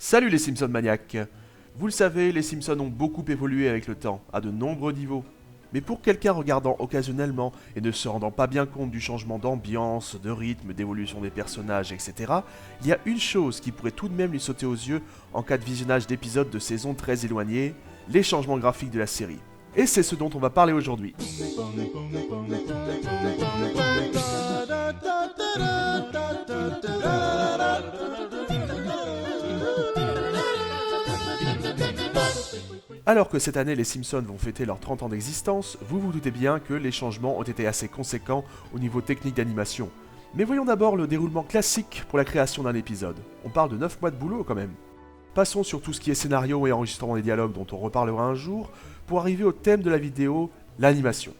Salut les Simpsons maniaques. Vous le savez, les Simpsons ont beaucoup évolué avec le temps, à de nombreux niveaux. Mais pour quelqu'un regardant occasionnellement et ne se rendant pas bien compte du changement d'ambiance, de rythme, d'évolution des personnages, etc., il y a une chose qui pourrait tout de même lui sauter aux yeux en cas de visionnage d'épisodes de saisons très éloignées, les changements graphiques de la série. Et c'est ce dont on va parler aujourd'hui. Alors que cette année les Simpsons vont fêter leurs 30 ans d'existence, vous vous doutez bien que les changements ont été assez conséquents au niveau technique d'animation. Mais voyons d'abord le déroulement classique pour la création d'un épisode. On parle de 9 mois de boulot quand même. Passons sur tout ce qui est scénario et enregistrement des dialogues dont on reparlera un jour, pour arriver au thème de la vidéo, l'animation.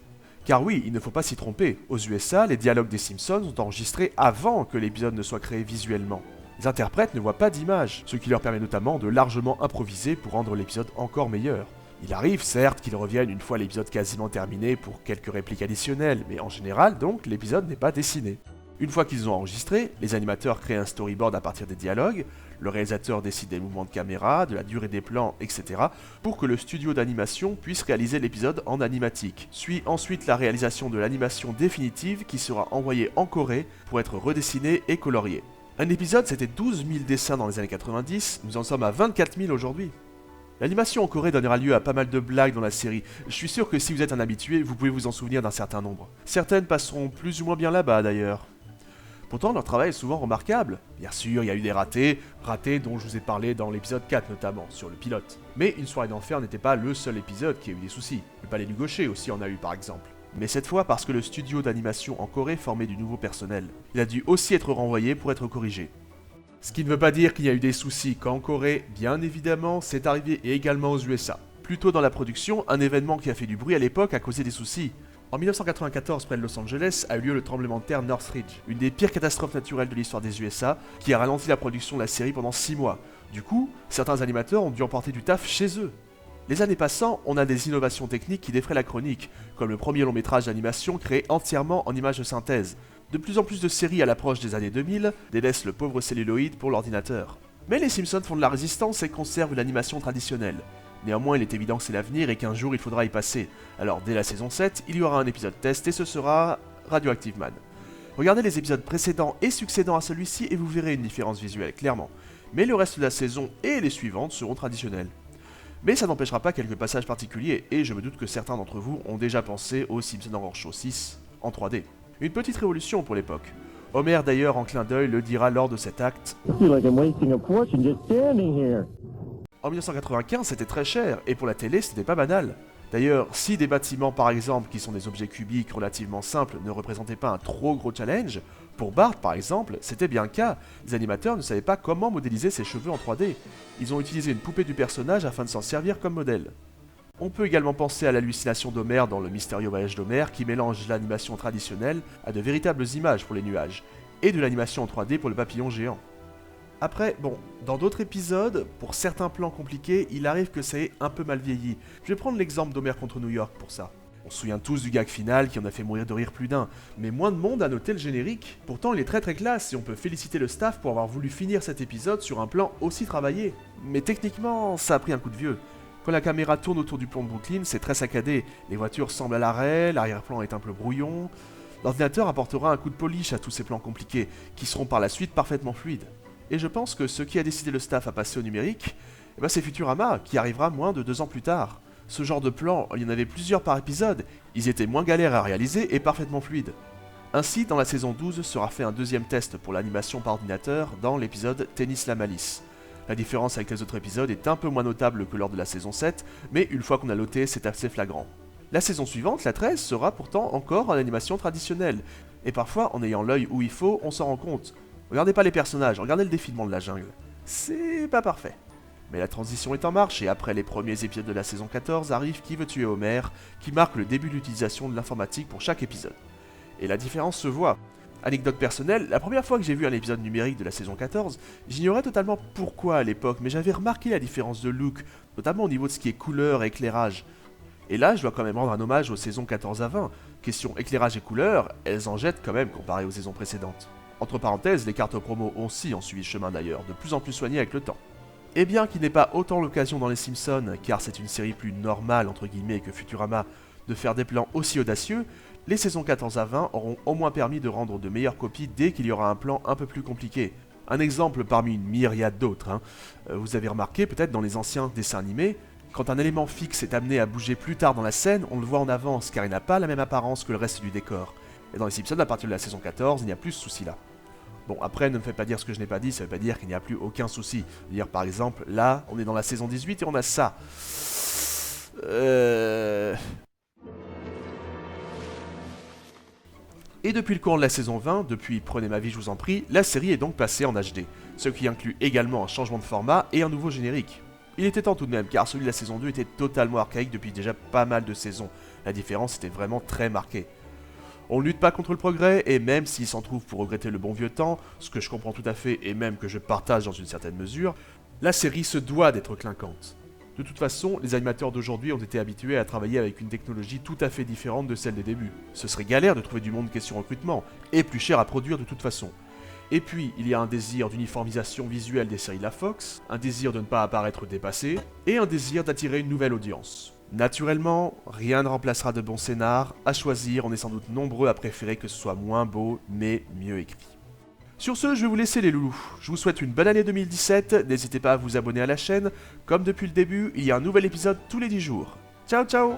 Car oui, il ne faut pas s'y tromper, aux USA, les dialogues des Simpsons sont enregistrés avant que l'épisode ne soit créé visuellement. Les interprètes ne voient pas d'image, ce qui leur permet notamment de largement improviser pour rendre l'épisode encore meilleur. Il arrive certes qu'ils reviennent une fois l'épisode quasiment terminé pour quelques répliques additionnelles, mais en général donc l'épisode n'est pas dessiné. Une fois qu'ils ont enregistré, les animateurs créent un storyboard à partir des dialogues, le réalisateur décide des mouvements de caméra, de la durée des plans, etc. pour que le studio d'animation puisse réaliser l'épisode en animatique. Suit ensuite la réalisation de l'animation définitive qui sera envoyée en Corée pour être redessinée et coloriée. Un épisode, c'était 12 000 dessins dans les années 90, nous en sommes à 24 000 aujourd'hui. L'animation en Corée donnera lieu à pas mal de blagues dans la série. Je suis sûr que si vous êtes un habitué, vous pouvez vous en souvenir d'un certain nombre. Certaines passeront plus ou moins bien là-bas d'ailleurs. Pourtant, leur travail est souvent remarquable. Bien sûr, il y a eu des ratés dont je vous ai parlé dans l'épisode 4 notamment, sur le pilote. Mais Une soirée d'enfer n'était pas le seul épisode qui a eu des soucis. Le palais du gaucher aussi en a eu par exemple. Mais cette fois parce que le studio d'animation en Corée formait du nouveau personnel. Il a dû aussi être renvoyé pour être corrigé. Ce qui ne veut pas dire qu'il y a eu des soucis qu'en Corée, bien évidemment, c'est arrivé également aux USA. Plus tôt dans la production, un événement qui a fait du bruit à l'époque a causé des soucis. En 1994, près de Los Angeles, a eu lieu le tremblement de terre Northridge, une des pires catastrophes naturelles de l'histoire des USA, qui a ralenti la production de la série pendant 6 mois. Du coup, certains animateurs ont dû emporter du taf chez eux. Les années passant, on a des innovations techniques qui défraient la chronique, comme le premier long métrage d'animation créé entièrement en images de synthèse. De plus en plus de séries à l'approche des années 2000 délaissent le pauvre celluloïd pour l'ordinateur. Mais les Simpsons font de la résistance et conservent l'animation traditionnelle. Néanmoins, il est évident que c'est l'avenir et qu'un jour il faudra y passer. Alors dès la saison 7, il y aura un épisode test et ce sera Radioactive Man. Regardez les épisodes précédents et succédants à celui-ci et vous verrez une différence visuelle, clairement. Mais le reste de la saison et les suivantes seront traditionnels. Mais ça n'empêchera pas quelques passages particuliers, et je me doute que certains d'entre vous ont déjà pensé au Simpsons Horror Show 6 en 3D. Une petite révolution pour l'époque. Homer d'ailleurs en clin d'œil le dira lors de cet acte. En 1995 c'était très cher, et pour la télé c'était pas banal. D'ailleurs, si des bâtiments par exemple, qui sont des objets cubiques relativement simples, ne représentaient pas un trop gros challenge, pour Bart par exemple, c'était bien le cas. Les animateurs ne savaient pas comment modéliser ses cheveux en 3D. Ils ont utilisé une poupée du personnage afin de s'en servir comme modèle. On peut également penser à l'hallucination d'Homer dans Le Mystérieux Voyage d'Homer qui mélange l'animation traditionnelle à de véritables images pour les nuages, et de l'animation en 3D pour le papillon géant. Après, bon, dans d'autres épisodes, pour certains plans compliqués, il arrive que ça ait un peu mal vieilli. Je vais prendre l'exemple d'Homer contre New York pour ça. On se souvient tous du gag final qui en a fait mourir de rire plus d'un, mais moins de monde a noté le générique. Pourtant il est très très classe et on peut féliciter le staff pour avoir voulu finir cet épisode sur un plan aussi travaillé. Mais techniquement, ça a pris un coup de vieux. Quand la caméra tourne autour du pont de Brooklyn, c'est très saccadé, les voitures semblent à l'arrêt, l'arrière-plan est un peu brouillon. L'ordinateur apportera un coup de polish à tous ces plans compliqués, qui seront par la suite parfaitement fluides. Et je pense que ce qui a décidé le staff à passer au numérique, c'est Futurama, qui arrivera moins de 2 ans plus tard. Ce genre de plan, il y en avait plusieurs par épisode, ils étaient moins galères à réaliser et parfaitement fluides. Ainsi, dans la saison 12 sera fait un deuxième test pour l'animation par ordinateur dans l'épisode Tennis la Malice. La différence avec les autres épisodes est un peu moins notable que lors de la saison 7, mais une fois qu'on a loté, c'est assez flagrant. La saison suivante, la 13, sera pourtant encore en animation traditionnelle, et parfois, en ayant l'œil où il faut, on s'en rend compte. Regardez pas les personnages, regardez le défilement de la jungle. C'est pas parfait. Mais la transition est en marche et après les premiers épisodes de la saison 14 arrive Qui veut tuer Homer, qui marque le début de l'utilisation de l'informatique pour chaque épisode. Et la différence se voit. Anecdote personnelle, la première fois que j'ai vu un épisode numérique de la saison 14, j'ignorais totalement pourquoi à l'époque, mais j'avais remarqué la différence de look, notamment au niveau de ce qui est couleur et éclairage. Et là, je dois quand même rendre un hommage aux saisons 14 à 20. Question éclairage et couleur, elles en jettent quand même comparé aux saisons précédentes. Entre parenthèses, les cartes promo aussi ont suivi le chemin d'ailleurs, de plus en plus soignées avec le temps. Et bien qu'il n'est pas autant l'occasion dans Les Simpsons, car c'est une série plus normale entre guillemets que Futurama, de faire des plans aussi audacieux, les saisons 14 à 20 auront au moins permis de rendre de meilleures copies dès qu'il y aura un plan un peu plus compliqué. Un exemple parmi une myriade d'autres. Vous avez remarqué peut-être dans les anciens dessins animés, quand un élément fixe est amené à bouger plus tard dans la scène, on le voit en avance car il n'a pas la même apparence que le reste du décor. Et dans Les Simpsons, à partir de la saison 14, il n'y a plus ce souci-là. Bon, après, ne me faites pas dire ce que je n'ai pas dit, ça veut pas dire qu'il n'y a plus aucun souci. Dire par exemple, là, on est dans la saison 18 et on a ça. Et depuis le courant de la saison 20, depuis Prenez ma vie je vous en prie, la série est donc passée en HD, ce qui inclut également un changement de format et un nouveau générique. Il était temps tout de même, car celui de la saison 2 était totalement archaïque depuis déjà pas mal de saisons. La différence était vraiment très marquée. On ne lutte pas contre le progrès, et même s'il s'en trouve pour regretter le bon vieux temps, ce que je comprends tout à fait et même que je partage dans une certaine mesure, la série se doit d'être clinquante. De toute façon, les animateurs d'aujourd'hui ont été habitués à travailler avec une technologie tout à fait différente de celle des débuts. Ce serait galère de trouver du monde question recrutement, et plus cher à produire de toute façon. Et puis, il y a un désir d'uniformisation visuelle des séries de la Fox, un désir de ne pas apparaître dépassé, et un désir d'attirer une nouvelle audience. Naturellement, rien ne remplacera de bons scénars, à choisir, on est sans doute nombreux à préférer que ce soit moins beau, mais mieux écrit. Sur ce, je vais vous laisser les loulous. Je vous souhaite une bonne année 2017, n'hésitez pas à vous abonner à la chaîne, comme depuis le début, il y a un nouvel épisode tous les 10 jours. Ciao ciao!